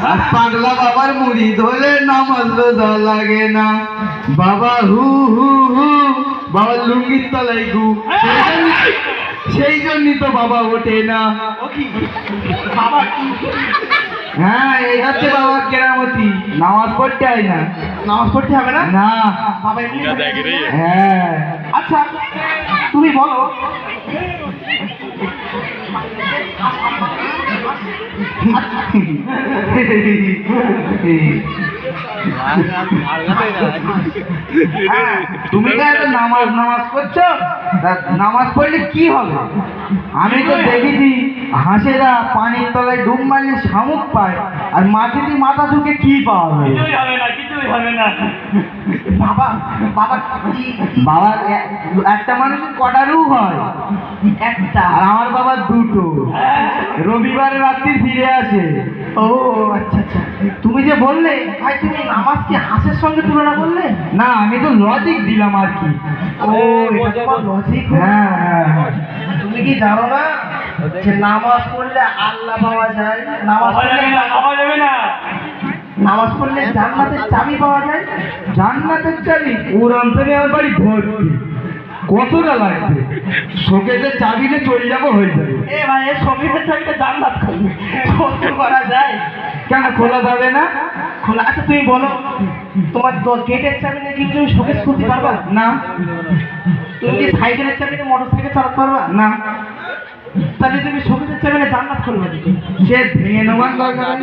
আর পাগলা বাবার মুড়ি ধরে নামাজ রোজা লাগে না। বাবা হু হু হু, বাবার লুঙ্গির তলায় গু, সেই জন্যই তো বাবা ওঠে না। বাবা হ্যাঁ, এই হচ্ছে বাবা কেরামতি, নামাজ পড়তে হয় না। নামাজ পড়তে হবে না? না। বাবা এমনি হ্যাঁ। আচ্ছা তুমি বলো, হ্যাঁ, তুমি তো এত নামাজ নামাজ করছো, তা নামাজ পড়লে কি হবে? আমি তো দেখেছি হাঁসেরা পানির তলায় ডুব মারলে শামুক পায়, আর মাটিতে মাথা ঢুকে কি পাওয়া যায়? কিছুই হবে না, কিছুই হবে না। বাবা বাবা বাবা একটা মানুষের কটা রূপ হয়? একটা। আর আমার বাবার দুটো। রবিবারে রাত্রি ফিরে আসে। ও আচ্ছা আচ্ছা, তুমি যে বললে ভাই তুমি নামাজ কি হাঁসের সঙ্গে তুলনা করলে? না, আমি তো লজিক দিলাম আর কি। ও এটা তোমার লজিক। হ্যাঁ হ্যাঁ হ্যাঁ। তুমি কি জানো না যে নামাজ পড়লে আল্লাহ পাওয়া যায়? নামাজ পড়লে পাওয়া যাবে না। নামাজ পড়লে জান্নাতের চাবি পাওয়া যায়। জান্নাতের চাবি? কোরআন থেকে আমার বাড়ি ভর্তি, কতটা লাগবে? শোকেজের চাবি নিয়ে চলে যাবো, হয়ে যাবে। এ ভাই এর সঙ্গীতের চাবিটা জান্নাত করবে, সত্য করা যায়? কেন খোলা যাবে না? খোলা। আচ্ছা তুমি বলো, তোমার গেটের চাবি নিয়ে কি তুমি শোকেস খুলতে পারবা? না। তুমি কি সাইকেলের চাবি নিয়ে মোটর সাইকেল চালাতে পারবা? না। তাহলে তুমি শোকেসের চাবি নিয়ে জান্নাত করবে? সে ভেঙে নেওয়ার দরকার।